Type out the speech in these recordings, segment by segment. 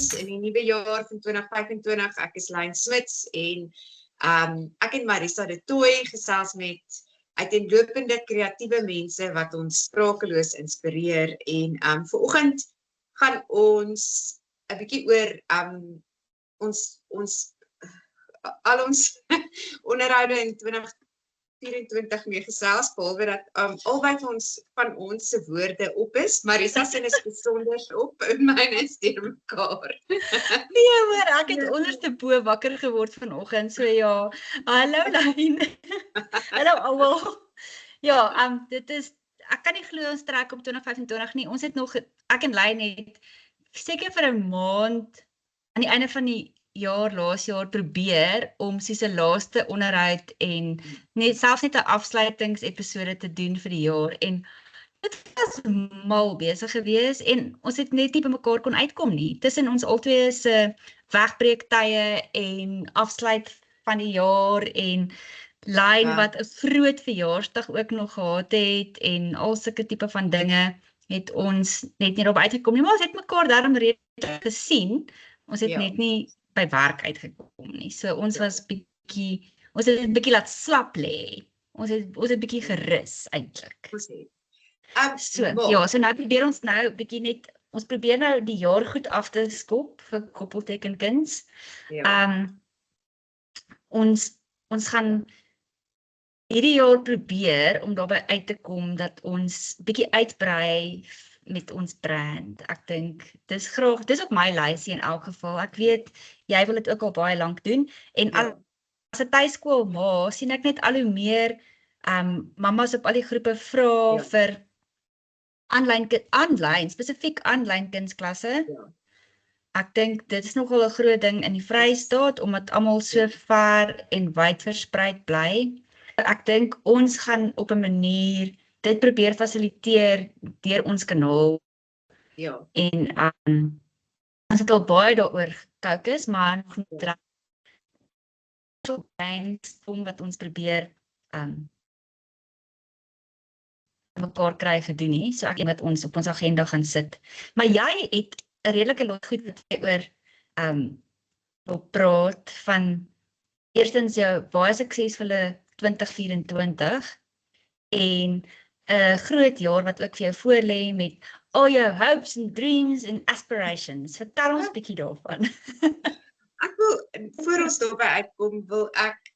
Toekomst in die nuwe jaar van 2025. Ek is Lyn Smits en ek en Marisa de Tooy gesels met uiteenlopende kreatiewe mense wat ons sprakeloos inspireer en vanoggend gaan ons 'n bietjie oor al ons onderhoude in 2024 mee gesels, behalwe dat albei van ons se woorde op is. Marisa se is besonder op en myne is deur mekaar. Nee hoor, ek het onderste bo wakker geword vanoggend, so ja. Hallo Lyn. Hallo almal. Ja, dit is, ek kan nie glo ons trek op 2025 nie. Ons het nog, ek en Lyn het seker vir 'n maand aan die einde van die laas jaar probeer om soos 'n laaste onderhoud en selfs net 'n afsluitingsepisode te doen vir die jaar en dit was mal besig gewees en ons het net nie by mekaar kon uitkom nie. Tussen ons albei se wegbreektye en afsluit van die jaar en Lyn wat 'n groot verjaarsdag ook nog gehad het en al sulke tipe van dinge het ons net nie daarop uitgekom nie, maar ons het mekaar daarom reeds gesien. Ons het net nie by werk uitgekom nie. So ons was ons het 'n bietjie laat slap lê. Ons het bietjie gerus eintlik. So nou probeer ons nou bietjie net, ons probeer nou die jaar goed af te skop vir koppeltekenkuns. Ons gaan hierdie jaar probeer om daarby uit te kom dat ons bietjie uitbrei met ons brand. Ek dink dis op my lysie in elk geval. Ek weet jy wil dit ook al baie lank doen en as 'n tuiskool ma sien ek net al hoe meer mamas op al die groepe vra vir spesifiek aanlyn kunsklasse. Ek dink dit is nogal 'n groot ding in die Vrystaat omdat almal so ver en wyd verspreid bly. Ek dink ons gaan op 'n manier dit probeer fasiliteer deur ons kanaal. En ons het al baie daaroor gefokus, maar wat ons probeer mekaar kry gedoen nie. So ek dink dat ons op ons agenda gaan sit. Maar jy het 'n redelike lot goed wat jy oor wil praat van eerstens jou baie suksesvolle 2024 en 'n groot jaar wat ook vir jou voorlê met al jou hopes and dreams and aspirations. Vertel ons 'n bietjie daarvan. Ek wil, voor ons daarby uitkom, wil ek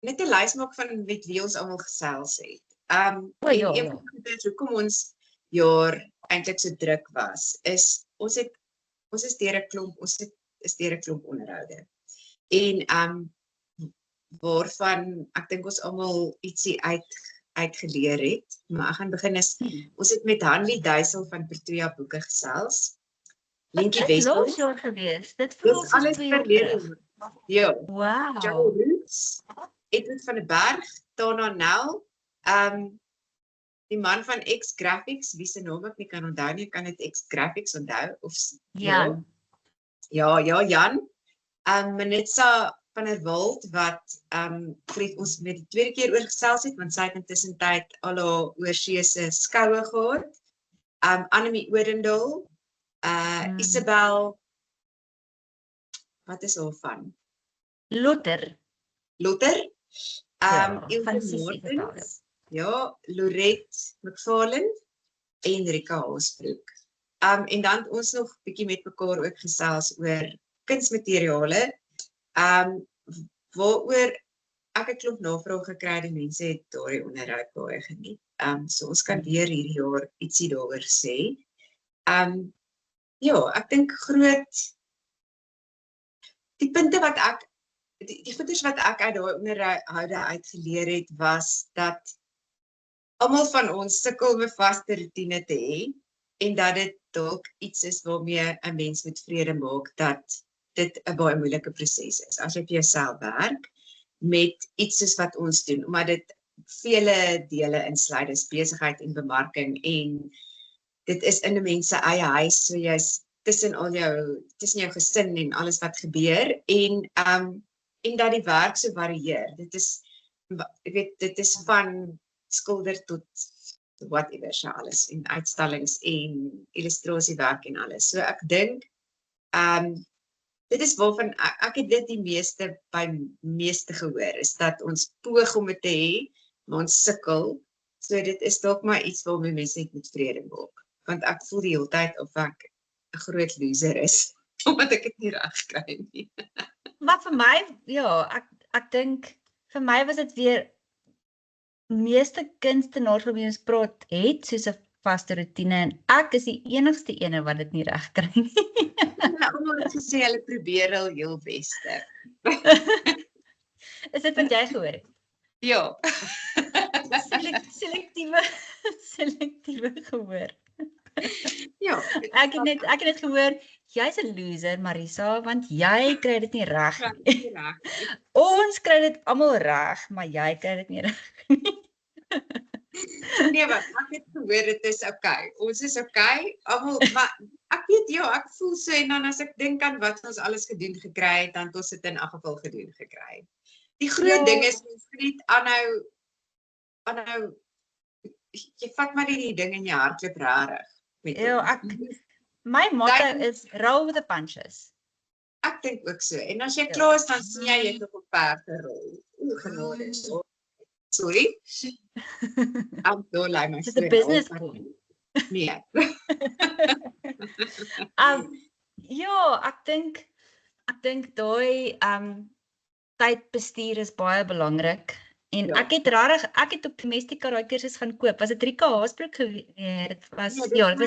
net 'n lys maak van met wie ons almal gesels het. Een van die redes hoekom ons jaar eintlik so druk was, is ons is deur 'n klomp onderhoude. En waarvan ek dink ons almal ietsie uitgeleer het. Maar ek gaan begin ons het met Hanlie Duisel van Pretoria Boeke gesels. Lentjie Wessel. Dit was gewees. Dit voel alles verlede. Ja. Wow. Joe Roots, Edward van der Berg, Tana Nel, die man van X Graphics, wie se naam ek nie kan onthou nie, kan dit X Graphics onthou of Jan. Ja, Jan. Manitsa van der Walt wat ons met die tweede keer oor gesels het, want sy het intussen tyd al haar oorseese skoue gehad. Annemie Odendaal, Isabel, wat is haar van? Lotter. Ilse Martens, Lorette McFarlane en Rika Haasbroek. En dan het ons nog bietjie met mekaar ook gesels oor kunsmateriale, waaroor ek 'n klomp navrae gekry het en mense het daardie onderhoud baie geniet. So ons kan weer hierdie jaar ietsie daaroor sê. Ek dink die punte wat die goeders wat ek uit daai onderhoude uitgeleer het, was dat almal van ons sukkel om 'n vaste rotine te hê en dat dit dalk iets is waarmee 'n mens met vrede maak dat dit 'n baie moeilike proses is. As jy vir jouself werk met iets soos wat ons doen, omdat dit vele dele insluit, dis besigheid en bemarking en dit is in 'n mens se eie huis, so jy's tussen jou gesin en alles wat gebeur en dat die werk so varieer. Dit is van skilder tot whatever, alles en uitstallings en illustrasiewerk en alles. So ek dink Dit is waarvan ek het dit die meeste gehoor, is dat ons poog om dit te hê, maar ons sukkel. So dit is dalk maar iets waarmee mense net moet vrede maak. Want ek voel die hele tyd of ek 'n groot loser is, omdat ek dit nie reg kry nie. Maar vir my, ja, ek dink, vir my was dit weer, meeste kunstenaars waarmee ons praat, het soos 'n vaste roetine, en ek is die enigste ene wat dit nie reg kry nie. Hulle almal het gesê hulle probeer al heel beste. Is dit wat jy gehoor het? Ja. Selectiewe gehoor. Ja. Ek het net gehoor, jy's 'n loser, Marisa, want jy kry dit nie reg nie. Ons kry dit almal reg, maar jy kry dit nie reg nie. Nee, maar ek het gehoor dit is okay. Ons is okay, almal, maar ek weet ja, ek voel so, en dan as ek dink aan wat ons alles gedoen gekry het, dan het ons dit in elk geval gedoen gekry. Die groot ding is mens net aanhou jy vat maar die ding in jou hartklop rarig. Ja, my motto is roll with the punches. Ek dink ook so. En as jy klaar is, dan sien jy het op 'n perd gerol. Genade. Sorry. I'm so like my. It's a business point. Nee. Ja, ek dink daai tydbestuur is baie belangrik. En Ja. ek het op Domestika daai kursus gaan koop. Was dit Rika Haasbroek gewees? Nee, dit was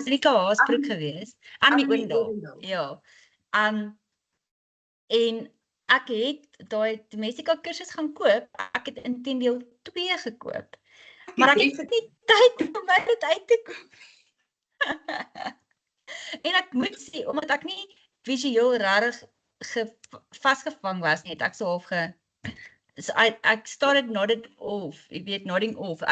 Rika Haasbroek gewees. Aan die Oendal. Ja. En ek het daai Domestika kursus gaan koop. Ek het intendeel 2 gekoop. Maar ek het nie tyd om dit uit te koop. En ek moet sê, omdat ek nie visueel regtig vasgevang was nie, het ek so half so ek started nodding off, jy weet, nodding off.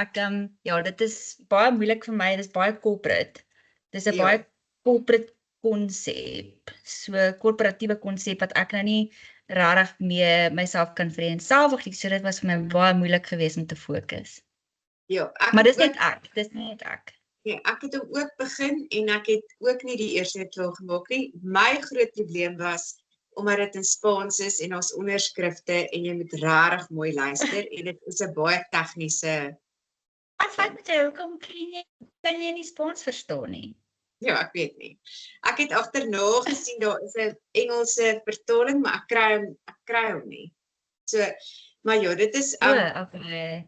Ja, dit is baie moeilik vir my, dit is baie corporate. Dis 'n baie corporate konsep, so korporatiewe konsep wat ek nou nie regtig mee myself kan vereenselwig nie, so dit was vir my baie moeilik geweest om te fokus. Ja, maar dis net ek. Ja, ek het ook begin en ek het ook nie die eerste klaar gemaak nie. My groot probleem was omdat dit in Spaans is en ons onderskrifte en jy moet regtig mooi luister en dit is 'n baie tegniese. Wat vat met jou, hoekom kan jy nie Spaans verstaan nie? Ja, ek weet nie. Ek het agterna gesien daar is 'n Engelse vertaling, maar ek kry hom nie. So, maar ja, dit is okay.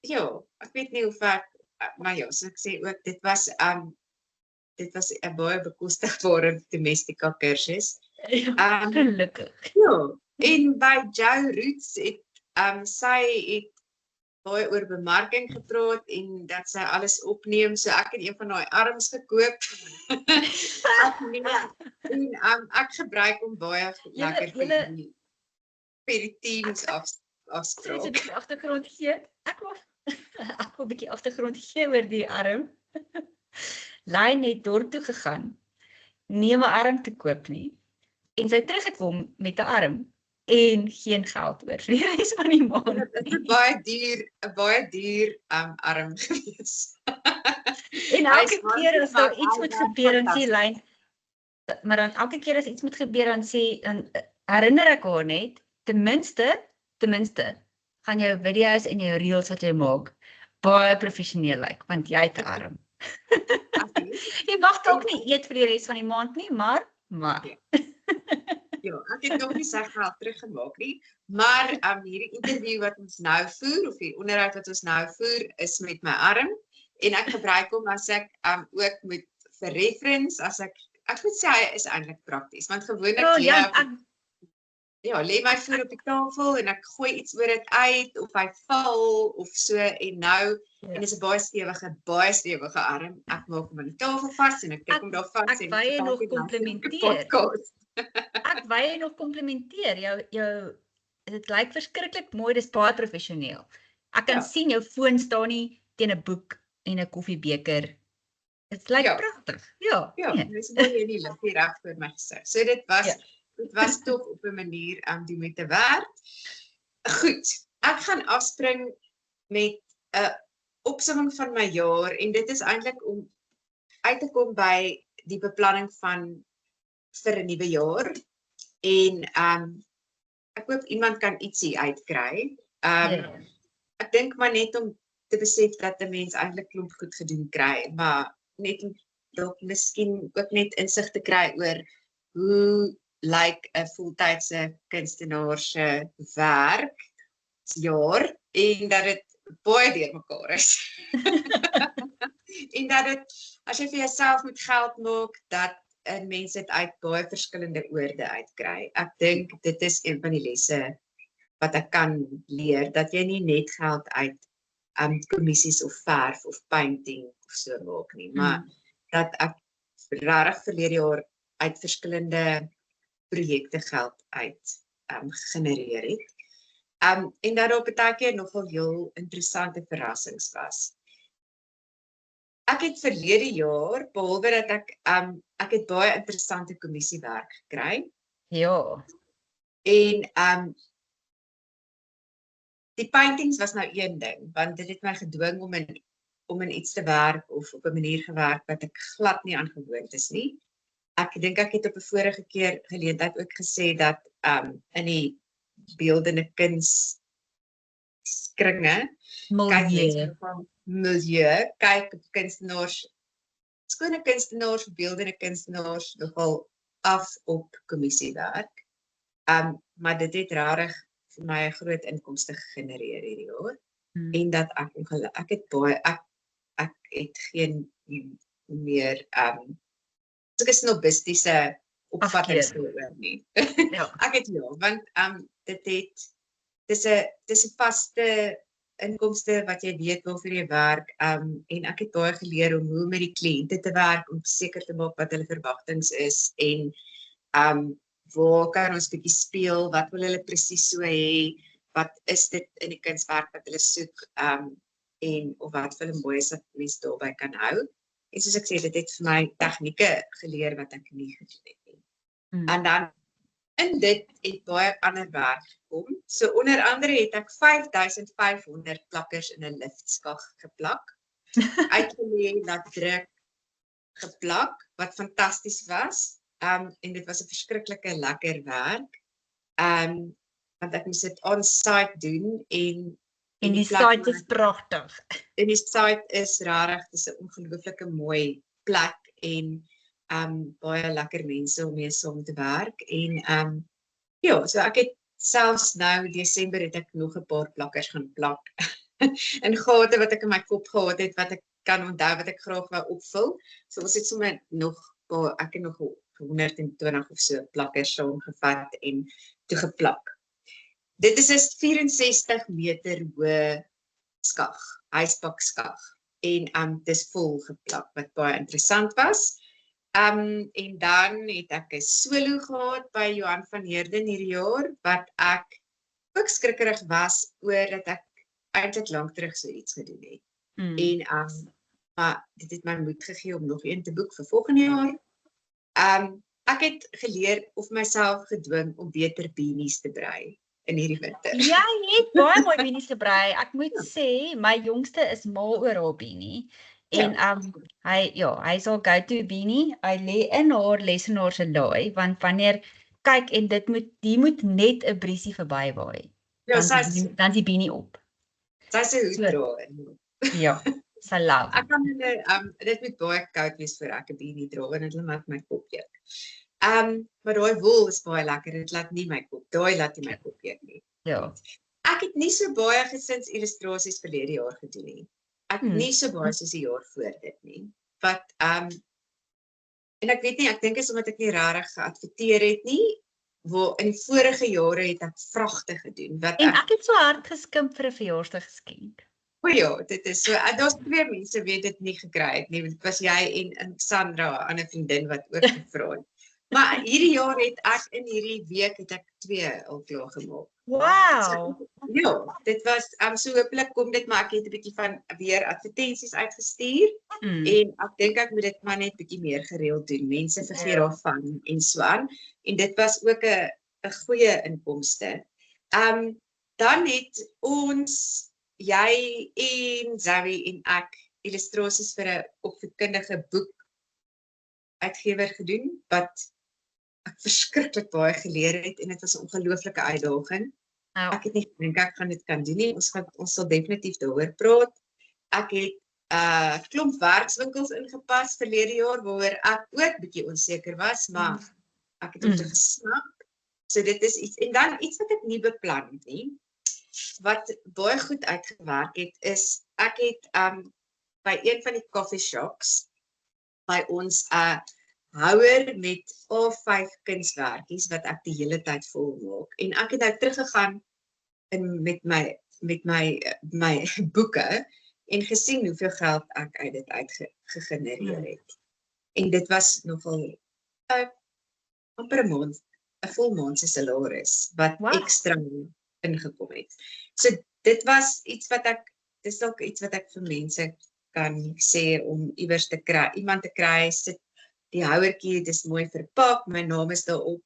Ja, ek weet nie hoe ver, maar ja, so ek sê ook dit was 'n baie bekostigbare Domestika kursus. Gelukkig. Ja, en by Jo Roots het sy het baie oor bemarking gepraat en dat sy alles opneem, so ek het een van daai arms gekoop. En ek gebruik hom baie lekker vir die teams afspraak. 'n bietjie agtergrond gee. Ek wil 'n bietjie agtergrond gee oor die arm. Lyn het dorp toe gegaan, nie 'n arm te koop nie. En sy teruggekom met 'n arm en geen geld oor vir die res van die maand. Dit is 'n baie duur arm gewees. En elke keer as daar iets moet gebeur en sê Lyn, maar dan elke keer as iets moet gebeur dan herinner ek haar net, ten minste gaan jou video's en jou reels wat jy maak baie professioneel lyk, want jy het 'n arm. Jy mag dalk nie eet vir die res van die maand nie, maar. Ja, ek het nog nie sy geld teruggemaak nie, maar hierdie interview wat ons nou voer, of die onderhoud wat ons nou voer, is met my arm, en ek gebruik hom as ek ook moet vir reference, as ek moet sê hy is eintlik prakties, want gewoonlik lê my voet op die tafel en ek gooi iets oor dit uit, of hy val, of so, en nou, en is 'n baie stewige arm, ek maak hom aan die tafel vas, en ek tik hom daar vas, Ek wou nog komplimenteer. Ek wou nog komplimenteer, dit lyk verskriklik mooi, dis baie professioneel. Ek kan sien jou foon staan nie teen 'n boek en 'n koffiebeker. Dit lyk pragtig. Ja, dis mooi in die lig hier reg voor my gesig. So dit was tog op 'n manier die met te werk. Goed, ek gaan afspring met 'n opsomming van my jaar, en dit is eintlik om uit te kom by die beplanning van vir 'n nuwe jaar en ek hoop iemand kan ietsie uitkry. Ja. Ek dink maar net om te besef dat 'n mens eintlik klomp goed gedoen kry, maar net om dalk miskien ook net insig te kry oor hoe lyk 'n voltydse kunstenaar se werkjaar en dat dit baie deurmekaar is. En dat dit as jy vir jouself moet geld maak, dat 'n mens dit uit baie verskillende oorde uitkry. Ek dink dit is een van die lesse wat ek kan leer, dat jy nie net geld uit kommissies of verf of painting of so maak nie, maar dat ek regtig verlede jaar uit verskillende projekte geld uit gegenereer het. En dat daar baie keer nogal heel interessante verrassings was. Ek het verlede jaar, behalwe dat ek het baie interessante kommissiewerk gekry. Ja. En die paintings was nou een ding, want dit het my gedwing om in iets te werk of op 'n manier gewerk wat ek glad nie aangewoond is nie. Ek dink ek het op 'n vorige keer geleentheid ook gesê dat in die beeldende kuns kringe kyk mense van milieu, kyk kunstenaars, skone kunstenaars, beeldende kunstenaars nogal af op kommissiewerk. Maar dit het regtig vir my 'n groot inkomste gegenereer hierdie jaar. En dat ek het baie ek het geen meer sulke snobistiese opvattings daaroor nie. Ja. Ek het want dis 'n vaste inkomste wat jy weet waarvoor jy werk, en ek het baie geleer om hoe met die kliënte te werk, om seker te maak wat hulle verwagtinge is en waar kan ons bietjie speel, wat wil hulle presies so hê, wat is dit in die kunswerk wat hulle soek, en of wat vir hulle mooi is dat mense daarby kan hou. En soos ek sê, dit het vir my tegnieke geleer wat ek nie gedoen het nie. En dan in dit het baie ander werk gekom. So onder andere het ek 5500 plakkers in 'n liftskag geplak, uitgelê, laat druk, geplak, wat fantasties was. En dit was 'n verskriklike lekker werk. Want ek moes dit on-site doen En die site is pragtig. En die site is regtig, dis 'n ongelooflike mooi plek en baie lekker mense om mee saam te werk. En ja, so ek het selfs nou Desember het ek nog 'n paar plakkers gaan plak in gate wat ek in my kop gehad het, wat ek kan onthou wat ek graag wou opvul. So ons het sommer nog, ek het nog 120 of so plakkers saamgevat en toegeplak. Dit is 'n 64 meter hoë skag, huisbakskag. En dis vol geplak, wat baie interessant was. En dan het ek 'n solo gehad by Johan van Heerden hierdie jaar, wat ek ook skrikkerig was oor dat ek eintlik lank terug so iets gedoen het. En maar dit het my moed gegee om nog een te boek vir volgende jaar. Ek het geleer of myself gedwing om beter beanies te brei in hierdie winter. Ja, jy het baie mooi beanies gebrei. Ek moet sê, my jongste is mal oor haar beanie. En hy sal go-to beanie. Hy lê in haar lesenaar se laai, want wanneer kyk en die moet net 'n briesie verbywaai. Ja, Dan is die beanie op. Sy sê hoe dra. Ja, sy love. Ek kan dit moet baie koud wees vir ek 'n beanie dra en dit laat my kop juk. Maar daai wol is baie lekker, dit laat nie my kop, daai laat nie my kop juk nie. Ja. Ek het nie so baie gesinsillustrasies verlede jaar gedoen nie. Ek nie so baie soos die jaar voor dit nie. Wat en ek weet nie, ek dink is omdat ek nie regtig geadverteer het nie, waar in die vorige jare het ek vragte gedoen. En ek het so hard geskimp vir 'n verjaarsdaggeskenk. O ja, dit is so. Daar's twee mense wie dit nie gekry het nie. Dit was jy en Sandra, 'n ander vriendin wat ook gevra het. Maar hierdie jaar het ek in hierdie week het ek 2 al klaar gemaak. Wow. So, ja, dit was so hopelik kom dit, maar ek het 'n bietjie van weer advertensies uitgestuur en ek dink ek moet dit maar net bietjie meer gereeld doen. Mense vergeet daarvan en so aan. En dit was ook 'n goeie inkomste. Dan het ons, jy en Zoe en ek, illustrasies vir 'n opvoedkundige boek uitgewer gedoen wat ek verskriklik baie geleer het en dit was 'n ongelooflike uitdaging. Nou, Ek het nie gedink ek gaan dit kan doen nie. Ons sal definitief daaroor praat. Ek het klomp werkswinkels ingepas verlede jaar waaroor ek ook bietjie onseker was, maar ek het hom te gesnap. So dit is iets en dan iets wat ek nie beplan het nie. Wat baie goed uitgewerk het is ek het by een van die coffee shops by ons 'n houer met A5 kunswerkies wat ek die hele tyd vol maak en ek het nou teruggegaan met my boeke en gesien hoeveel geld ek uit dit uitgegenereer het. En dit was nogal amper 'n volmaand se salaris wat ekstra ingekom het. So dit was iets wat dis dalk iets wat ek vir mense kan sê om iewers te kry, iemand te kry, sit die houertjie, dis mooi verpak, my naam is daarop.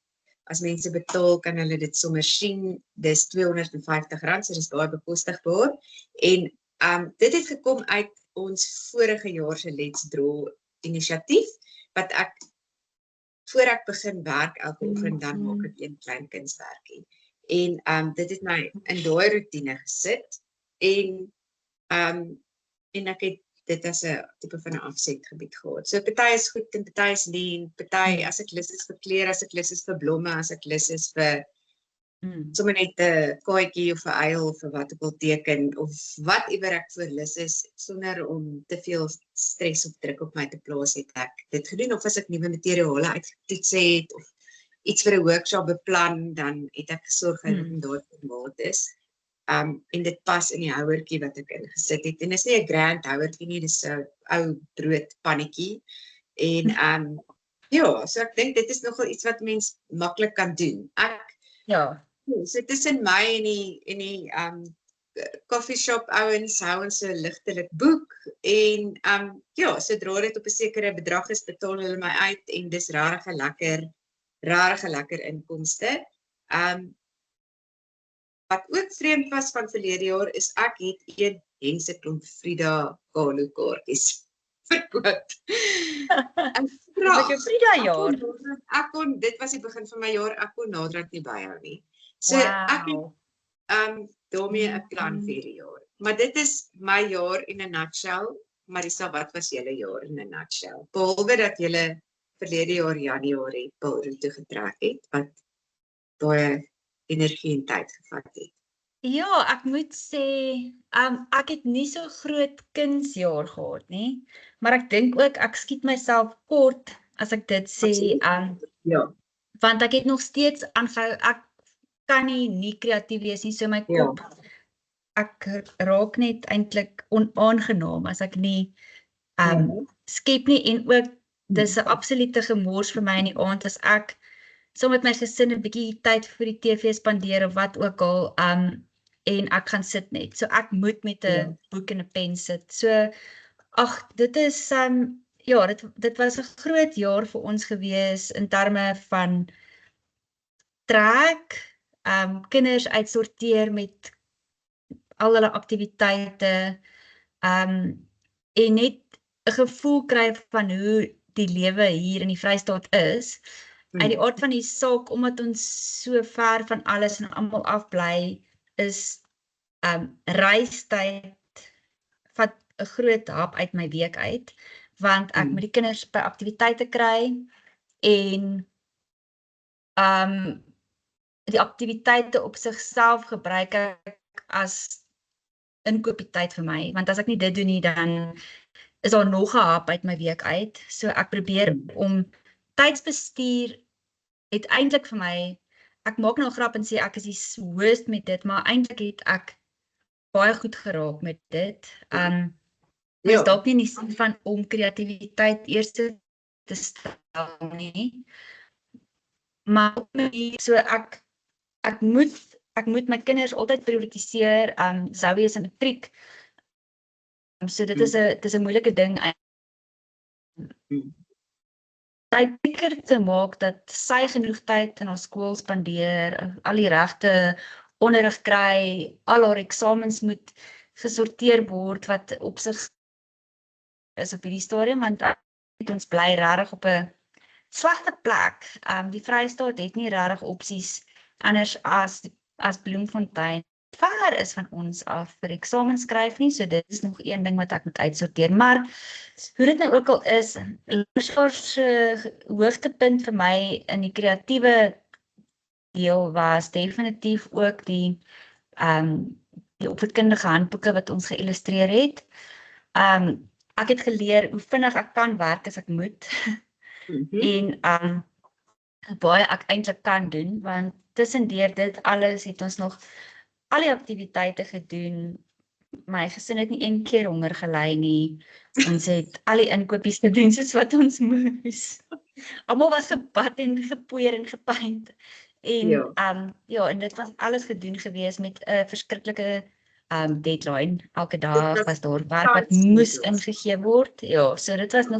As mense betaal, kan hulle dit sommer sien. Dis R250, so dis baie bekostigbaar. En dit het gekom uit ons vorige jaar se Let's Draw inisiatief, wat ek voor ek begin werk elke oggend, dan maak ek een klein kunswerkie. En dit het my in daai roetine gesit en ek het dit as 'n tipe van 'n afsetgebied gehad. So party is goed en party is nie, party as ek lus is vir kleure, as ek lus is vir blomme, as ek lus is vir sommer net 'n kaartjie of 'n uil of wat ek wil teken of whatever ek voor lus is sonder om te veel stres of druk op my te plaas het ek dit gedoen of as ek nuwe materiale uitgetoets het of iets vir 'n workshop beplan, dan het ek gesorg dat dit in daai formaat is. En dit pas in die houertjie wat ek ingesit het. En dis nie 'n grand houertjie nie, dis 'n ou broodpannetjie. En ja, so ek dink dit is nogal iets wat mens maklik kan doen. So tussen my en die coffee shop ouens hou ons 'n ligtelik boek en ja, sodra dit op 'n sekere bedrag is, betaal hulle my uit en dis regtig 'n lekker inkomste. Wat ook vreemd was van verlede jaar is ek het een Hense klomp Frida Kahlo kaartjies verkoop. Lekker Frida jaar. Dit was die begin van my jaar, ek kon naderhand nie byhou nie. So ek het daarmee 'n plan vir die jaar. Maar dit is my jaar in 'n nutshell. Marisa, wat was julle jaar in 'n nutshell? Behalwe dat julle verlede jaar Januarie Paul toe getrek het, wat baie energie en tyd gevat het. Ja, ek moet sê, ek het nie so groot kunsjaar gehad nie, maar ek dink ook ek skiet myself kort as ek dit sê, want ek het nog steeds aangehou, ek kan nie kreatief wees nie, so my kop, ek raak net eintlik onaangenaam as ek nie skep nie en ook, dis 'n absolute gemors vir my in die aand as ek saam met my gesin 'n bietjie tyd vir die TV spandeer of wat ook al, en ek gaan sit net. So ek moet met 'n boek en 'n pen sit. So, dit is, dit was 'n groot jaar vir ons gewees in terme van trek, kinders uitsorteer met al hulle aktiwiteite, en net 'n gevoel kry van hoe die lewe hier in die Vrystaat is, uit die aard van die saak, omdat ons so ver van alles en almal afbly, is reistyd vat 'n groot hap uit my week uit, want ek moet die kinders by aktiwiteite kry, en die aktiwiteite op sigself gebruik ek as inkopietyd vir my, want as ek nie dit doen nie, dan is daar nog 'n hap uit my week uit, so ek probeer om tydsbestuur het eintlik vir my, ek maak nou 'n grap en sê ek is die worst met dit, maar eintlik het ek baie goed geraak met dit. Is dalk nie in die sin van om kreatiwiteit eers te stel nie, maar op 'n manier, so ek moet my kinders altyd prioritiseer, Zoe is in matriek, so dit is 'n moeilike ding, seker te maak dat sy genoeg tyd in haar skool spandeer, al die regte onderrig kry, al haar eksamens moet gesorteer word, wat op sig is op hierdie stadium, want ons bly regtig op 'n slegte plek. Die Vrystaat het nie regtig opsies anders as Bloemfontein. Ver is van ons af vir eksamen skryf nie, so dit is nog een ding wat ek moet uitsorteer. Maar hoe dit nou ook al is, laas hoogtepunt vir my in die kreatiewe deel was definitief ook die opvoedkundige handboeke wat ons geïllustreer het. Ek het geleer hoe vinnig ek kan werk as ek moet en baie ek eintlik kan doen, want tussendeur dit alles het ons nog al die aktiwiteite gedoen. My gesin het nie een keer honger gely nie. Ons het al die inkopies gedoen soos wat ons moes. Almal was gebad en gepoeier en gepaint. En en dit was alles gedoen gewees met 'n verskriklike deadline. Elke dag was daar werk wat moes ingegee word. Ja, so dit was 'n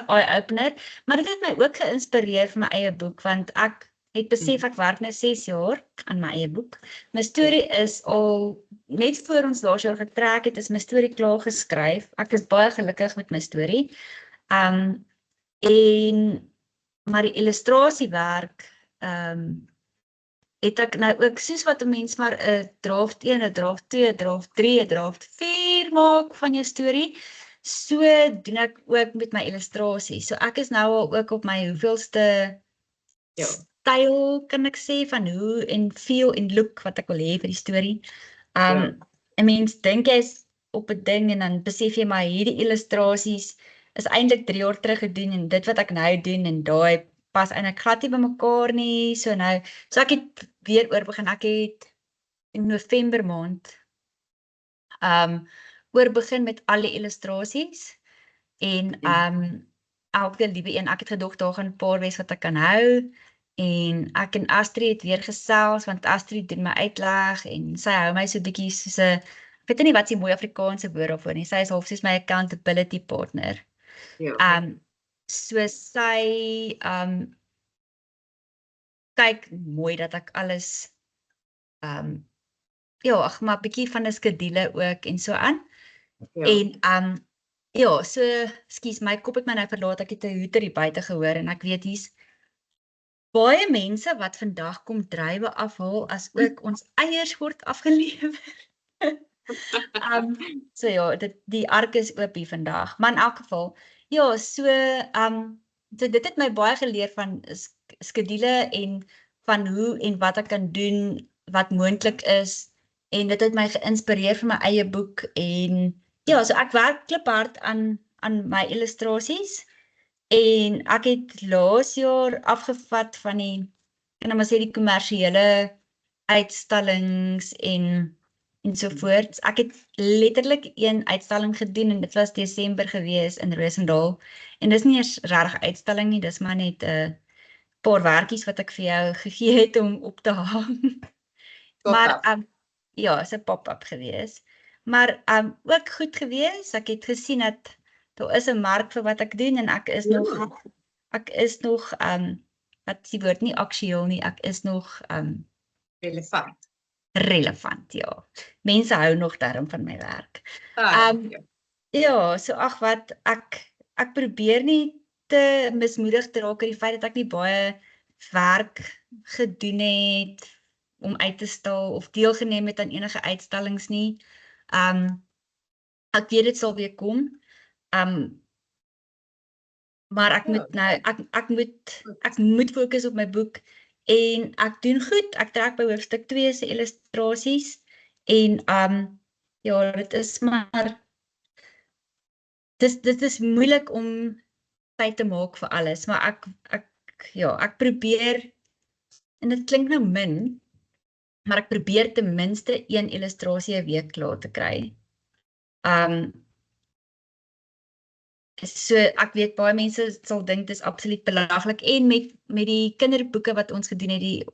eye-opener, maar dit het my ook geïnspireer vir my eie boek, want ek het besef ek werk nou 6 jaar aan my eie boek. My storie is al net voor ons laas jaar getrek het, is my storie klaar geskryf. Ek is baie gelukkig met my storie. Maar die illustrasiewerk het ek nou ook soos wat 'n mens maar 'n draft 1, 'n draft 2, 'n draft 3, 'n draft 4 maak van jou storie. So doen ek ook met my illustrasies. So ek is nou al ook op my hoeveelste styl kan ek sê van hoe en feel en look wat ek wil hê vir die storie. 'n Mens dink jy's op 'n ding en dan besef jy maar hierdie illustrasies is eintlik 3 jaar terug gedoen en dit wat ek nou doen en daai pas eintlik glad nie by mekaar nie. So ek het weer oor begin. Ek het in November maand oor begin met al die illustrasies en elke liewe een, ek het gedog daar gaan 'n paar wees wat ek kan hou. En ek en Astrid het weer gesels, want Astrid doen my uitleg en sy hou my so bietjie soos 'n, ek weet nie wat die mooi Afrikaanse woord daarvoor nie, sy is half soos my accountability partner. So sy kyk mooi dat ek alles, maar bietjie van 'n skedule ook en so aan. En so, skus, my kop het my nou verlaat, ek het 'n hoeter hier buite gehoor en ek weet hier's baie mense wat vandag kom druiwe afhaal as ook ons eiers word afgelewer. So ja, die ark is oop hier vandag. Maar in elk geval, so dit het my baie geleer van skedule en van hoe en wat ek kan doen, wat moontlik is. En dit het my geïnspireer vir my eie boek. En so ek werk kliphard aan my illustrasies. En ek het laas jaar afgevat van die, die kommersiële uitstallings en sovoorts. Ek het letterlik een uitstalling gedoen en dit was Desember gewees in Roosendaal. En dis nie eers regtig uitstalling nie, dis maar net 'n paar werkies wat ek vir jou gegee het om op te hang. Maar is 'n pop-up gewees. Maar ook goed gewees. Ek het gesien dat daar is 'n mark vir wat ek doen en ek is nog wat is die woord, nie aktueel nie, ek is nog relevant, ja. Mense hou nog daarom van my werk. So wat ek probeer nie te mismoedig te raak oor die feit dat ek nie baie werk gedoen het om uit te stal of deelgeneem het aan enige uitstallings nie. Ek weet dit sal weer kom. Maar ek moet nou, ek moet fokus op my boek en ek doen goed. Ek trek by hoofstuk 2 se illustrasies en dit is maar dit is moeilik om tyd te maak vir alles, maar ek probeer, en dit klink nou min, maar ek probeer ten minste 1 illustrasie 'n week klaar te kry. So ek weet baie mense sal dink dit is absoluut belaglik en met die kinderboeke wat ons gedoen het, die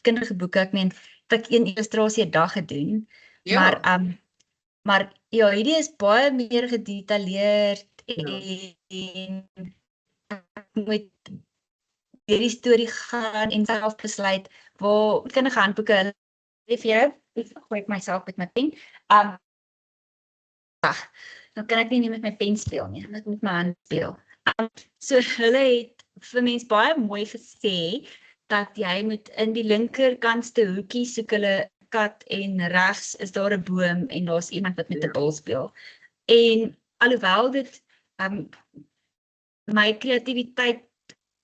kinderboeke, ek meen, het ek 1 illustrasie 'n dag gedoen. Maar hierdie is baie meer gedetailleerd en ek moet deur die storie gaan en self besluit waar kinderlike handboeke hulle vir jou, ek gooi myself met my pen. Dan kan ek nie met my pen speel nie, ek moet met my hand speel. So hulle het vir mens baie mooi gesê, dat jy moet in die linkerkantste hoekie soek hulle kat en regs is daar 'n boom en daar's iemand wat met 'n bal speel. En alhoewel dit my kreatiwiteit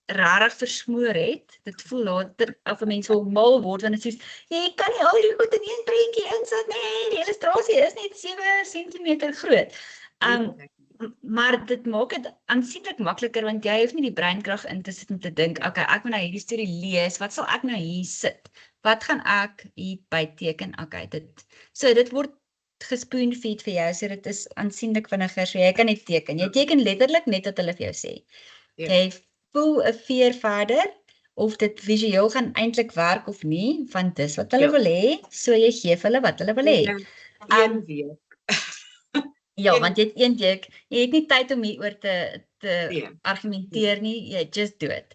rarig versmoor het, dit voel later of 'n mens wil mal word, want dit is soos, jy kan nie al die goed in een prentjie insit nie, die illustrasie is net 7 cm groot. Maar dit maak dit aansienlik makliker, want jy hoef nie die breinkrag in te sit om te dink, okay, ek moet nou hierdie storie lees, wat sal ek nou hier sit? Wat gaan ek hier byteken? Okay, dit word gespoonfeed vir jou, so dit is aansienlik vinniger, so jy kan net teken. Jy teken letterlik net wat hulle vir jou sê. Jy voel 'n veer verder, of dit visueel gaan eintlik werk of nie, want dis wat hulle wil hê, so jy gee vir hulle wat hulle wil hê. Een week. Ja, want jy het een week, jy het nie tyd om hieroor te argumenteer nie, jy just do it.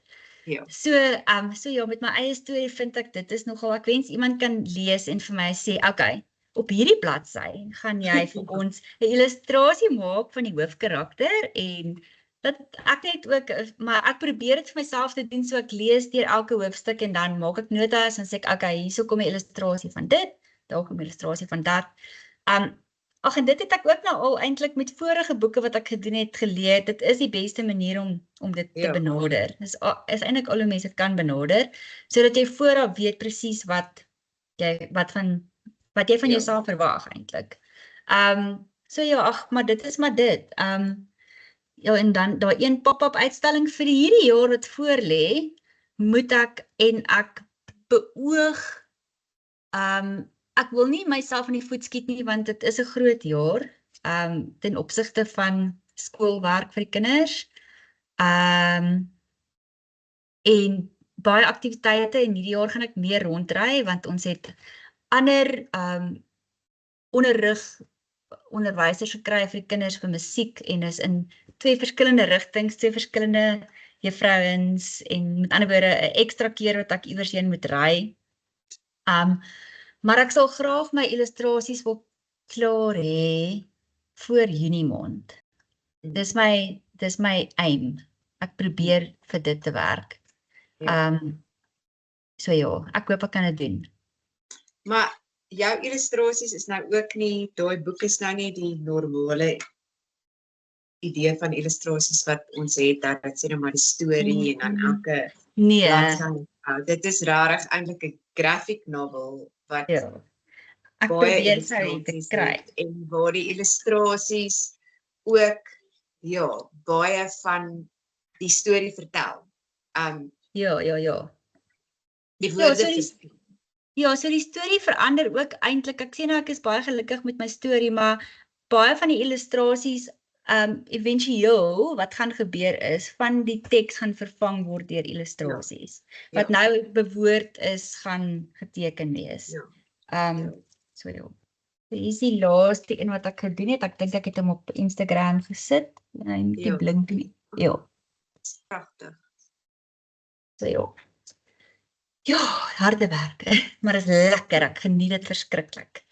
So ja, met my eie storie vind ek, dit is nogal, ek wens iemand kan lees en vir my sê, okay, op hierdie bladsy gaan jy vir ons 'n illustrasie maak van die hoofkarakter en dat ek net ook, maar ek probeer dit vir myself te doen, so ek lees deur elke hoofstuk en dan maak ek notas en sê ek, okay, hierso kom 'n illustrasie van dit, daar kom 'n illustrasie van dat. En dit het ek ook nou al eintlik met vorige boeke wat ek gedoen het geleer, dit is die beste manier om dit te benader. Dis eintlik al hoe mense dit kan benader, sodat jy vooraf weet presies wat jy van jouself verwag eintlik. So ja, maar dit is maar dit. Ja, en dan daar een pop-up uitstalling vir hierdie jaar wat voor lê, moet ek beoog, ek wil nie myself in die voet skiet nie, want dit is 'n groot jaar, ten opsigte van skoolwerk vir die kinders, en baie aktiwiteite, en hierdie jaar gaan ek meer rondry, want ons het ander onderwysers gekry vir die kinders vir musiek, en is in 2 verskillende rigtings, 2 verskillende juffrouens, en met ander woorde 'n ekstra keer wat ek iewers heen moet ry. Maar ek sal graag my illustrasies wil klaar hê voor Junie maand. Dis my aim. Ek probeer vir dit te werk. So ja, ek hoop ek kan dit doen. Maar jou illustrasies is nou ook nie, daai boek is nou nie die normale idee van illustrasies wat ons het, dat dit sê nou maar die storie en dan elke bladsy. Dit is rarig eintlik 'n graphic novel wat ek probeer sy te kry. En waar die illustrasies ook baie van die storie vertel. Die woorde so die storie verander ook eintlik. Ek sê nou ek is baie gelukkig met my storie, maar baie van die illustrasies eventueel wat gaan gebeur is, van die teks gaan vervang word deur illustrasies. Wat nou bewoord is, gaan geteken wees. So ja. Hier is die laaste een wat ek gedoen het. Ek dink ek het hom op Instagram gesit. Hy moet nie blink nie. Pragtig. So ja. Ja, harde werk, maar is lekker. Ek geniet dit verskriklik.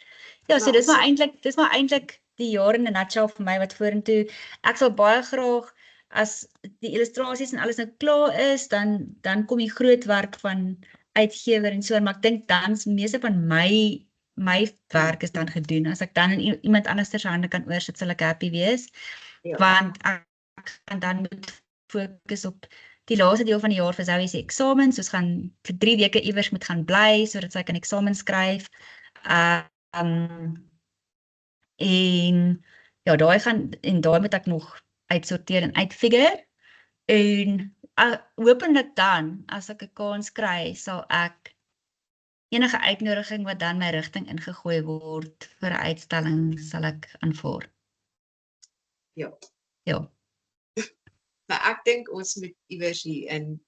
Ja, so dis maar eintlik die jaar in 'n nutshell vir my wat vorentoe. Ek sal baie graag, as die illustrasies en alles nou klaar is, dan kom die groot werk van uitgewer en so, maar ek dink dan meeste van my werk is dan gedoen. As ek dan in iemand anders se hande kan oorsit, sal ek happy wees. Want ek kan dan moet fokus op die laaste deel van die jaar vir Zoe se eksamens. Ons gaan vir 3 weke iewers moet gaan bly, sodat sy kan eksamen skryf. En ja, daai moet ek nog uitsorteer en uitfigure. En hopelik dan, as ek 'n kans kry, sal ek enige uitnodiging wat dan my rigting ingegooi word vir 'n uitstalling, sal ek aanvaar. Ja. Maar ek dink ons moet iewers hier in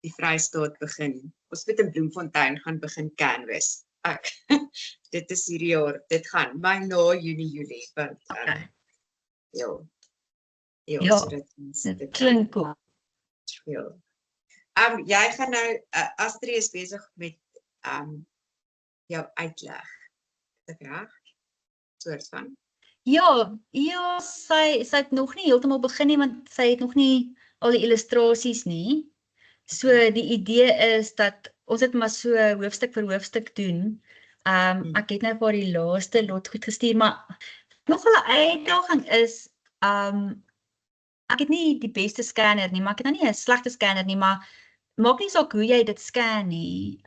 die Vrystaat begin. Ons moet in Bloemfontein gaan begin canvas. Dit is hierdie jaar, dit gaan, maar na Junie, want dit klink cool. Jy gaan nou, Astrid is besig met jou uitleg. Is dit reg? Soort van. Ja, sy het nog nie heeltemal begin nie, want sy het nog nie al die illustrasies nie. So die idee is dat ons het maar so hoofstuk vir hoofstuk doen. Ek het nou vir die laaste lot goed gestuur, maar nogal 'n uitdaging is, ek het nie die beste scanner nie, maar ek het nou nie 'n slegte scanner nie, maar maak nie saak hoe jy dit scan nie.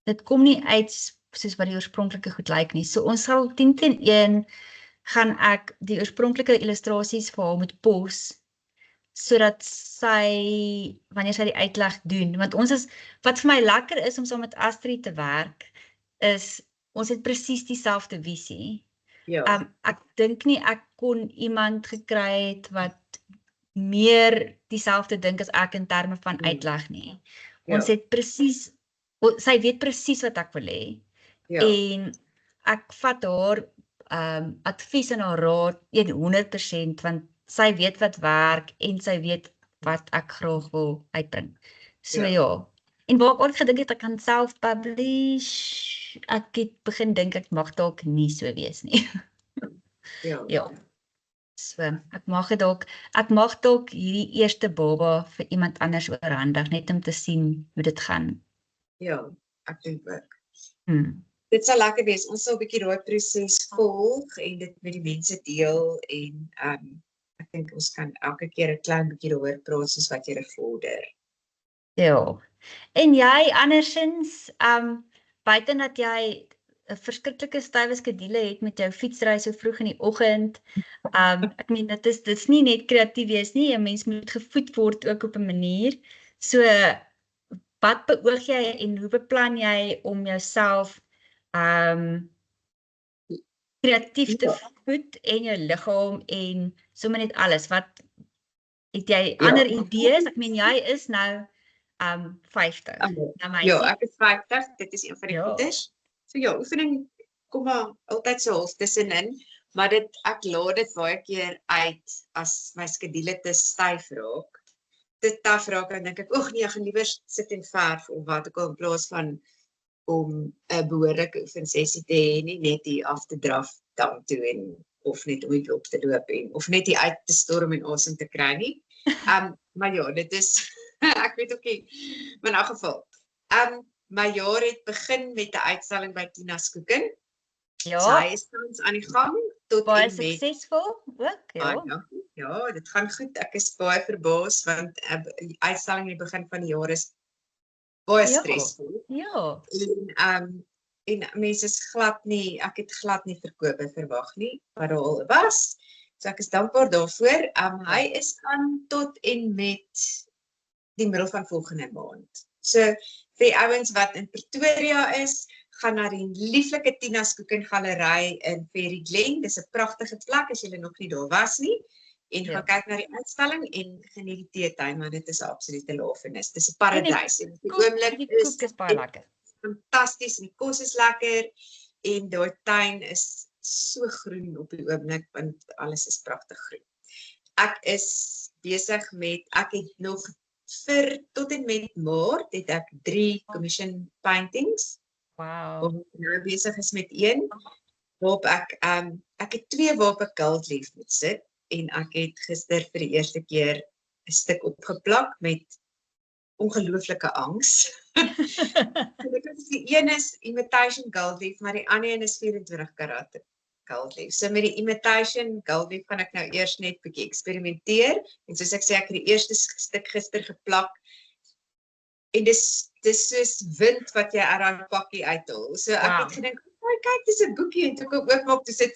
Dit kom nie uit soos wat die oorspronklike goed lyk nie. So ons sal 10-1 gaan ek die oorspronklike illustrasies vir haar moet pos, sodat sy, wanneer sy die uitleg doen, want wat vir my lekker is om saam met Astrid te werk, is, ons het presies dieselfde visie. Ja. Ek dink nie ek kon iemand gekry het wat meer dieselfde dink as ek in terme van uitleg nie. Ons het presies, sy weet presies wat ek wil hê. En ek vat haar advies en haar raad 100%, want sy weet wat werk en sy weet wat ek graag wil uitbring. So ja. En waar ek ooit gedink het ek kan self publish, ek het begin dink ek mag dalk nie so wees nie. Ja. So ek mag dalk hierdie eerste baba vir iemand anders oorhandig, net om te sien hoe dit gaan. Ja, ek dink ook. Dit sal lekker wees. Ons sal 'n bietjie daai proses volg en dit met die mense deel en ek dink ons kan elke keer 'n klein bietjie daaroor praat soos wat jy vorder. Ja. En jy andersins, buiten dat jy 'n verskriklike stywe skedule het met jou fietsry so vroeg in die oggend, ek meen dit is nie net kreatief wees nie, 'n mens moet gevoed word ook op 'n manier. So wat beoog jy en hoe beplan jy om jouself kreatief te voed en jou liggaam en sommer net alles? Wat het jy ander idees? Ek meen jy is nou 50. Ja, ek is 50, dit is een van die goeders. So ja, oefening kom maar altyd so half tussenin, maar ek laat dit baie keer uit as my skedule te styf raak. Te taaf raak en dink ek, nee, ek gaan liewer sit en verf of wat ook al in plaas van om 'n behoorlike oefensessie te hê, nie net hier af te draf dam toe of net ooit op te loop of net hier uit te storm en asem te kry nie. Maar ja, dit is ek weet ook nie, maar in elk geval. My jaar het begin met 'n uitstalling by Tina's Cooking. Ja. So hy is tans aan die gang tot baie suksesvol ook, ja. Ja, dit gaan goed. Ek is baie verbaas want die uitstalling in die begin van die jaar is baie stresvol. Ja. En mense is ek het glad nie verkope verwag nie, wat daar al was. So ek is dankbaar daarvoor. Hy is aan tot en met die middel van volgende maand. So vir die ouens wat in Pretoria is, gaan na die lieflike Tina's Cooking Galery in Fairy Glen. Dis 'n pragtige plek as julle nog nie daar was nie. En gaan kyk na die uitstalling en geniet die teetuin, want dit is 'n absolute lafenis. Dis 'n paradys. En die oomblik is baie lekker. Fantasties en die kos is lekker en daai tuin is so groen op die oomblik want alles is pragtig groen. Ek is besig met, ek het nog vir tot en met Maart het ek 3 commission paintings. Wow. Om nou besig is met 1 waarop ek het 2 waarop ek gold leaf moet sit en ek het gister vir die eerste keer 'n stuk opgeplak met ongelooflike angs. Die een is imitation gold leaf, maar die ander een is 24 karat gold leaf. So met die imitation gold leaf gaan ek nou eers net bietjie eksperimenteer en soos ek sê, ek het die eerste stuk gister geplak en dis soos wind wat jy uit daai pakkie uithaal. So ek het gedink, kyk, dis 'n boekie en toe ek oopmaak, toe sit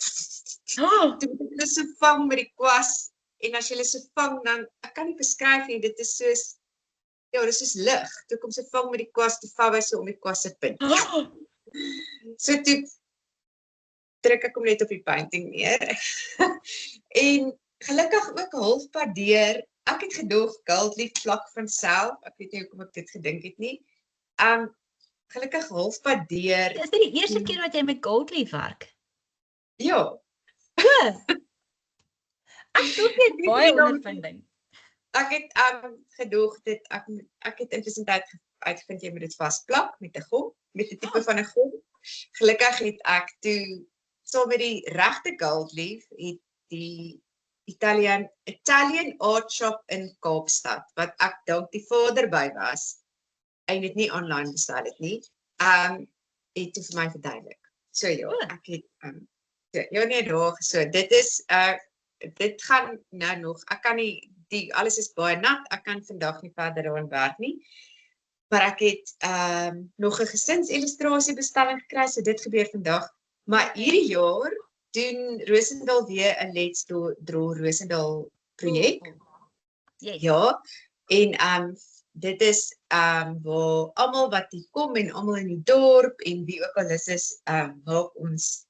toe moet ek hulle so vang met die kwas en as jy hulle so vang dan ek kan nie beskryf nie, dit is soos dis soos lig. Toe kom sy vang met die kwas, toe vou hy so om die kwas se punt. So toe druk ek hom net op die painting neer. En gelukkig ook halfpad deur. Ek het gedog gold leaf plak van self. Ek weet nie hoekom ek dit gedink het nie. Gelukkig halfpad deur. Is dit die eerste keer wat jy met gold leaf werk? Ja. Ek dink jy het baie ondervinding. Ek het gedog dit ek het intussen uitgevind jy moet dit vasplak met 'n gom, met 'n tipe van 'n gom. Gelukkig het ek toe saam met die regte gold leaf het die Italian Art Shop in Kaapstad, wat ek dalk die vader by was, en dit nie online bestel het nie, het toe vir my verduidelik. So ja, ek het, nee, daar, so, dit gaan nou nog, ek kan nie, alles is baie nat, ek kan vandag nie verder daaraan werk nie, maar ek het nog 'n gesinsillustrasie bestelling gekry, so dit gebeur vandag, maar hierdie jaar doen Roosendaal weer 'n Let's Draw Roosendaal projek. Yes. Ja, en dit is waar almal wat hier kom en almal in die dorp en wie ook al is, maak ons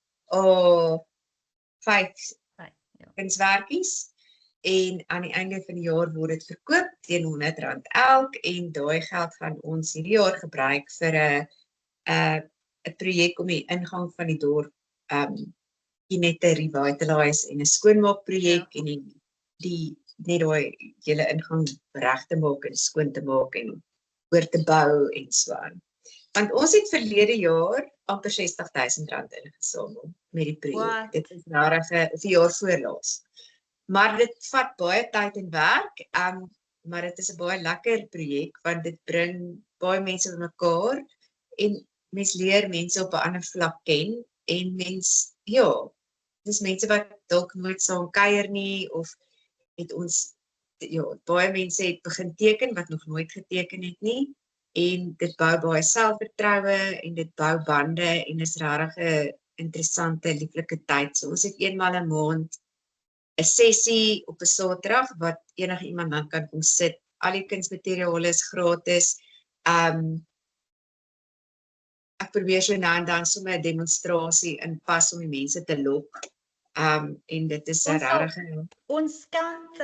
5 kunswerkies. En aan die einde van die jaar word dit verkoop teen R100 elk en daai geld gaan ons hierdie jaar gebruik vir 'n projek om die ingang van die dorp net te revitalise en 'n skoonmaakprojek en net daai hele ingang reg te maak en skoon te maak en oor te bou en so aan. Want ons het verlede jaar amper R60,000 ingesamel met die projek. Dit is regtig 'n jaar voorlaas. Maar dit vat baie tyd en werk, maar dit is 'n baie lekker projek want dit bring baie mense bymekaar en mens leer mense op 'n ander vlak ken en dis mense wat dalk nooit saam kuier nie of het ons baie mense het begin teken wat nog nooit geteken het nie en dit bou baie selfvertroue en dit bou bande en is regtig 'n interessante lieflike tyd. So ons het eenmal 'n maand 'n sessie op 'n Saterdag wat enige iemand dan kan kom sit. Al die kunsmateriale is gratis. Ek probeer so nou en dan sommer 'n demonstrasie inpas om die mense te lok. En dit is regtig ons kant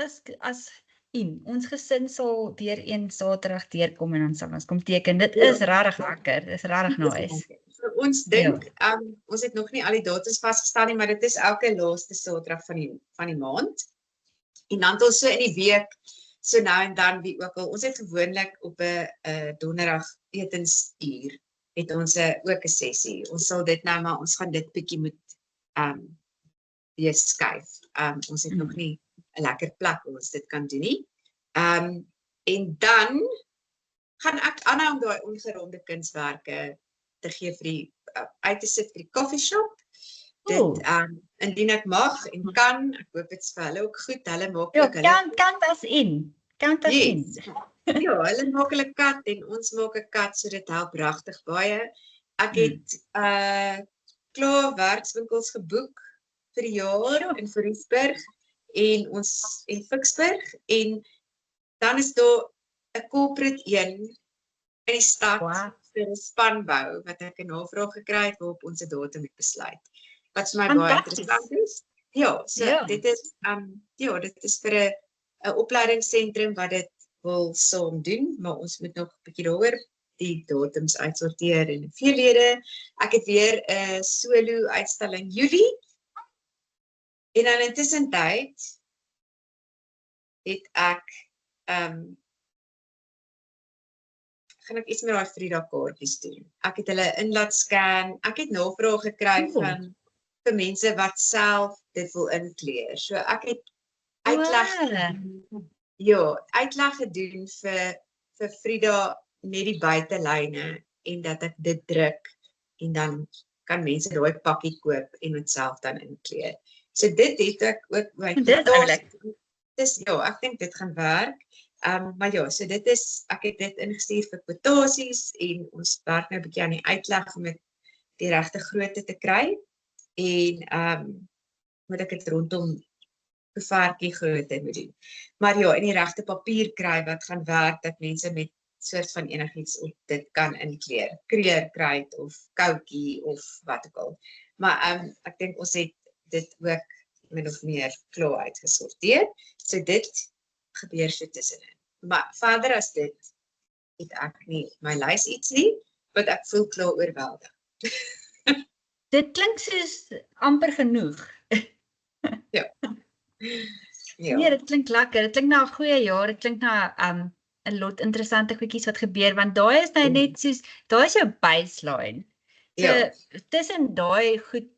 ons gesin sal weer een Saterdag deurkom en dan sal ons kom teken. Dit is regtig lekker. Dit is regtig nice. So ons dink ons het nog nie al die datums vasgestel nie, maar dit is elke laaste Saterdag van die maand. En dan het ons so in die week so nou en dan wie ook al. Ons het gewoonlik op 'n donderdag etensuur het ons ook 'n sessie. Ons sal dit nou maar ons gaan dit bietjie moet weer skuif. Ons het nog nie 'n lekker plek waar ons dit kan doen nie. En dan gaan ek aanhou om daai ongeronde kunswerke te gee vir die uit te sit vir die coffee shop. Dit indien ek mag en kan, ek hoop dit is vir hulle ook goed. Hulle maak ook kant as in. Ja, hulle maak hulle kat en ons maak 'n kat, so dit help regtig baie. Ek het klaar werkswinkels geboek vir die jaar in Vriesburg en Ficksburg en dan is daar 'n corporate een in die stad vir 'n spanbou wat ek 'n navraag gekry het waarop ons 'n datum het besluit. Wat vir my baie interessant is. Ja, so dit is dit is vir 'n opleidingsentrum wat dit wil saam doen, maar ons moet nog 'n bietjie daaroor die datums uitsorteer en veelhede. Ek het weer 'n solo uitstalling Julie. En dan intussen tyd het ek gaan ek iets met daai Frida kaartjies doen. Ek het hulle in laat scan. Ek het navrae gekry van vir mense wat self dit wil inkleer. So ek het uitleg gedoen vir Frida net die buitelyne en dat ek dit druk en dan kan mense daai pakkie koop en dit self dan inkleer. So dit het ek ook ek dink dit gaan werk. Maar ja, so dit is, ek het dit ingestuur vir kwotasies en ons werk nou 'n bietjie aan die uitleg om dit die regte grootte te kry en moet ek dit rondom gevaartjie grootte moet doen. Maar ja, in die regte papier kry wat gaan werk dat mense met soort van enigiets op dit kan inkleer. Kreerkruid of koutjie of wat ook al. Maar ek dink ons het dit ook min of meer klaar uitgesorteer. So dit gebeur so tussenin. Maar verder as dit het ek nie my lys iets nie, want ek voel klaar oorweldig. Dit klink soos amper genoeg. Ja. Nee, dit klink lekker. Dit klink na 'n goeie jaar. Dit klink na 'n lot interessante goedjies wat gebeur want daai is nou net soos daai is jou baseline. So tussen daai goed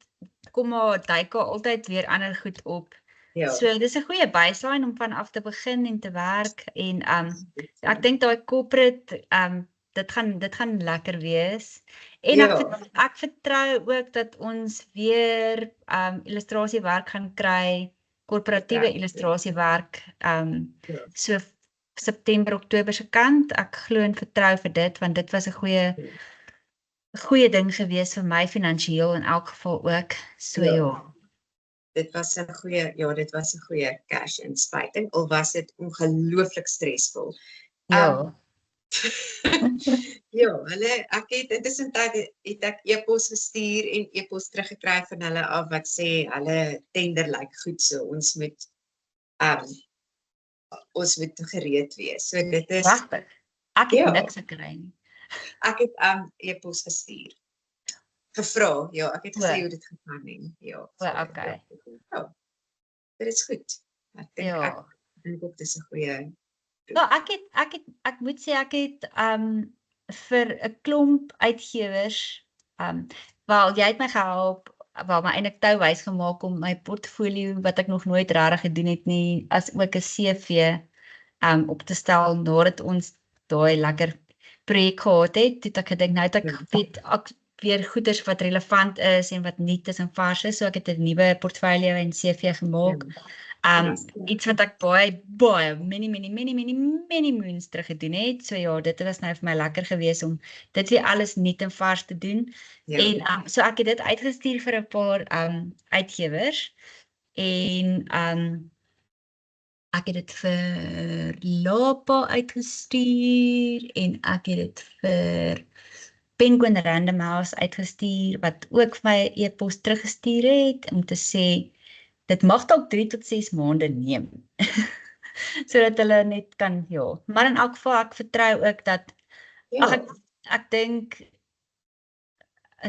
kom maar duik altyd weer ander goed op Ja. So dis 'n goeie baseline om vanaf te begin en te werk en ek dink daai corporate dit gaan lekker wees. En Ja. ek vertrou ook dat ons weer illustrasiewerk gaan kry, korporatiewe Vertrou. illustrasiewerk Ja. so September, Oktober se kant. Ek glo en vertrou vir dit want dit was 'n goeie ding gewees vir my finansiëel in elk geval ook. So ja. Dit was 'n goeie cash inspuiting, al was dit ongelooflik stresvol. Ja. Ja, ek het intussen het ek e-pos gestuur en e-pos teruggekry van hulle af wat sê hulle tender lyk goed, so ons moet gereed wees. So dit is Pragtig. Ek het Ja. niks gekry nie. Ek het e-pos gestuur. Gevra, ja, ek het gesê O. hoe dit gegaan het. Ja. Okay. Ja. Dit is goed. Ek dink Ja. ook dis 'n goeie Ja, ek moet sê ek het vir 'n klomp uitgewers wel jy het my gehelp, wel my eintlik touwys gemaak om my portfolio wat ek nog nooit regtig gedoen het nie, as ook 'n CV op te stel nadat ons daai lekker projek gehad het. Toe het ek gedink nou het ek weet weer goeders wat relevant is en wat nuut is en vars is, so ek het 'n nuwe portfolio en CV gemaak. Iets wat ek baie many moons terug gedoen het. So ja, dit was nou vir my lekker gewees om dit weer alles nuut en vars te doen. Ja. En so ek het dit uitgestuur vir 'n paar uitgewers en ek het dit vir Lapa uitgestuur en ek het dit vir Penguin Random House uitgestuur wat ook vir my e-pos teruggestuur het om te sê dit mag dalk 3 tot 6 maande neem. Sodat hulle net kan, ja. Maar in elk geval ek vertrou ook dat ek dink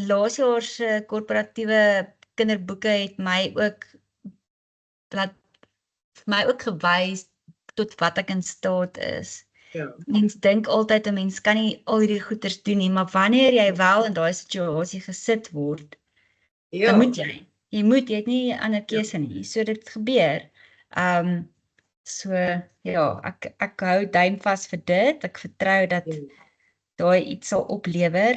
laas jaar se korporatiewe kinderboeke het my ook gewys tot wat ek in staat is. Ja. Mens dink altyd 'n mens kan nie al hierdie goeders doen nie, maar wanneer jy wel in daai situasie gesit word, dan moet jy. Jy het nie 'n ander keuse nie. So dit gebeur. So ja, ek hou duim vas vir dit. Ek vertrou dat daai iets sal oplewer.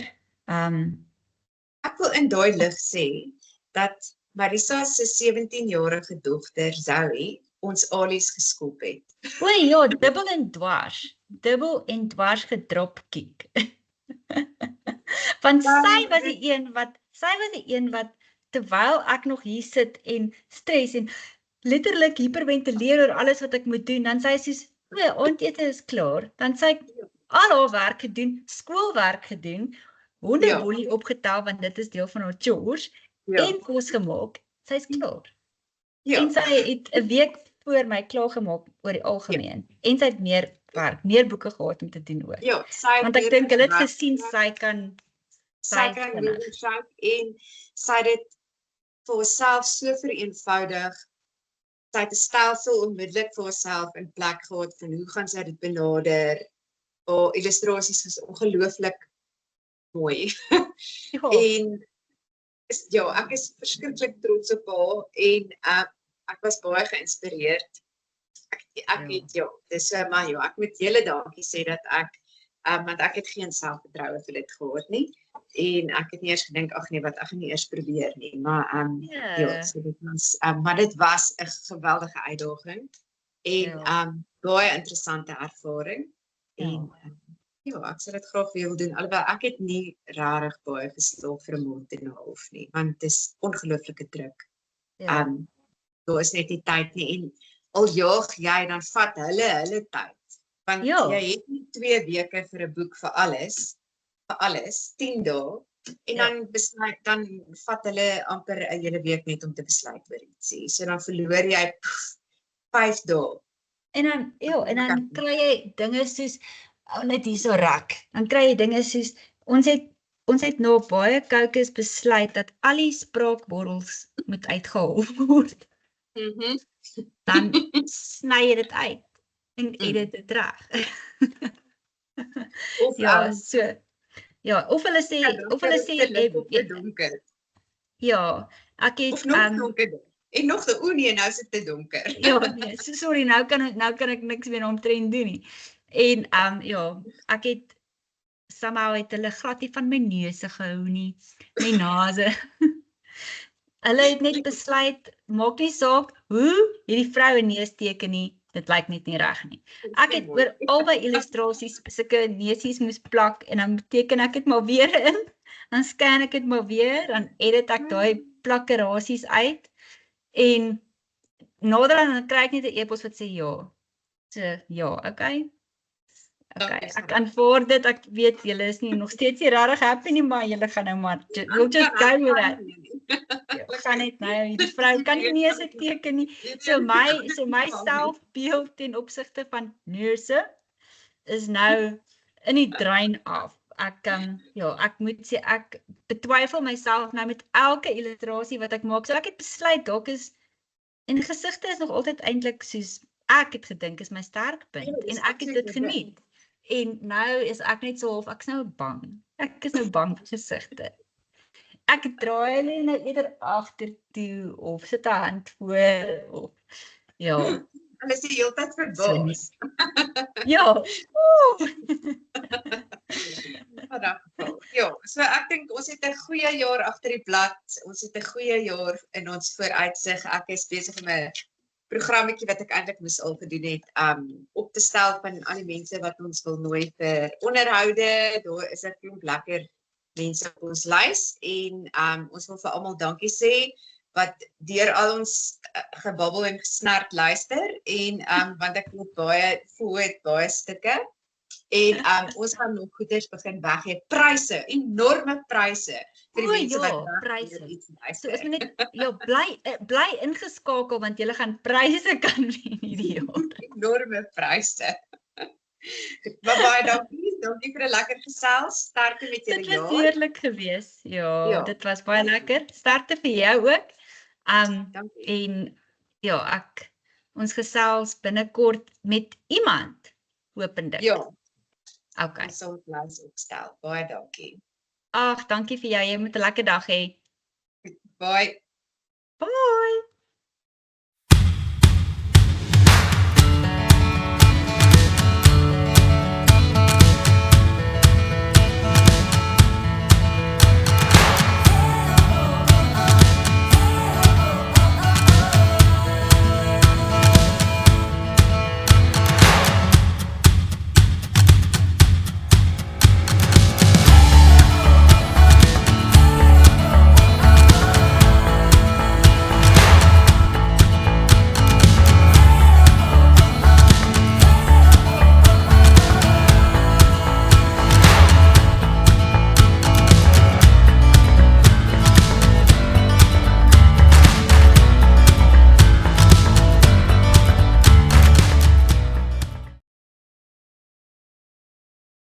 Ek wil in daai lig sê dat Marisa se 17-jarige dogter Zoe ons alies geskop het. O ja, dubbel en dwars gedropkick. Want sy was die een wat terwyl ek nog hier sit en stres en letterlik hyperventileer oor alles wat ek moet doen, dan sê sy soos, aandete is klaar, dan sê ek al haar werk gedoen, skoolwerk gedoen, hondeboelie opgetel, want dit is deel van haar chores, en kos gemaak, sy is klaar. En sy het 'n week voor my klaar gemaak oor die algemeen, en sy het meer boeke gehad om te doen ook. Ja, want ek dink hulle het gesien sy kan en sy het dit vir haarself so vereenvoudig. Sy het 'n stelsel onmiddellik vir haarself in plek gehad van hoe gaan sy dit benader. Illustrasies is ongelooflik mooi. En ek is verskriklik trots op haar en ek was baie geïnspireerd. Ek moet julle dankie sê dat want ek het geen selfvertroue vir dit gehad nie. En ek het nie eers gedink, ek gaan nie eers probeer nie. Maar so dit was, maar dit was 'n geweldige uitdaging en baie interessante ervaring. En ek sou dit graag wil doen, alhoewel ek het nie regtig baie geslaag vir 'n maand en 'n half nie, want dit is ongelooflike druk. Daar is net nie tyd nie en al jaag jy, dan vat hulle tyd. Want jy het nie 2 weke vir 'n boek vir alles, 10 dae, en dan vat hulle amper 'n hele week net om te besluit oor ietsie. So dan verloor jy 5 dae. En dan kry jy dinge soos, net hier so rek, dan kry jy dinge soos, ons het nou baie kokes besluit dat al die spraakborrels moet uitgehaal word. Dan sny jy dit uit en edit dit reg. Of hulle sê donker. Ja, ek het En nog nee, nou is dit te donker. Ja, nee, sorry, nou kan ek niks meer omtrent doen nie. En ja, ek het somehow het hulle glad nie van my neuse gehou nie, my nase. Hulle het net besluit, maak nie saak hoe hierdie vrou 'n neus teken nie, dit lyk net nie reg nie. Ek het oor albei illustrasies sulke neusies moes plak en dan teken ek dit maar weer in, dan scan ek dit maar weer, dan edit ek daai plakkerasies uit en nader dan kry ek net 'n e-pos wat sê ja. So ja, okay. Okay, ek aanvaar dit, ek weet julle is nie nog steeds nie regtig happy nie, maar julle gaan nou maar, we'll just go with that. Julle gaan net nou, die vrou kan nie neuse teken nie. So my selfbeeld ten opsigte van neuse is nou in die drein af. Ek moet sê, ek betwyfel myself nou met elke illustrasie wat ek maak. So ek het besluit, dalk is, en gesigte is nog altyd eintlik soos, ek het gedink is my sterkpunt, en ek het dit geniet. En nou is ek net so of, ek is nou bang. Ek is nou bang vir gesigte. Ek draai hulle nou eerder agter toe, of sit 'n hand voor, of, ja. Hulle is die hele tyd verbaas. Ja. Ja, so ek dink ons het 'n goeie jaar agter die blad. Ons het 'n goeie jaar in ons vooruitsig. Ek is besig om 'n programmetjie wat ek eintlik moes al gedoen het, op te stel van al die mense wat ons wil nooi vir onderhoude. Daar is 'n klomp lekker mense op ons lys en ons wil vir almal dankie sê wat deur al ons gebabbel en gesnert luister en want ek het baie stukke en ons gaan nog goeders begin weggee, pryse, enorme pryse vir die mense wat pryse. So is net bly ingeskakel want jy gaan pryse kan wen hierdie jaar. Enorme pryse. Maar baie dankie vir 'n lekker gesels. Sterkte met julle jaar. Dit was heerlik geweest. Ja, dit was baie lekker. Sterkte vir jou ook. En ja, ons gesels binnekort met iemand, hopelik. Ja. Okay. Ons sal dit lys opstel. Baie dankie. Ag, dankie vir jou. Jy moet 'n lekker dag hê. Bye. Bye.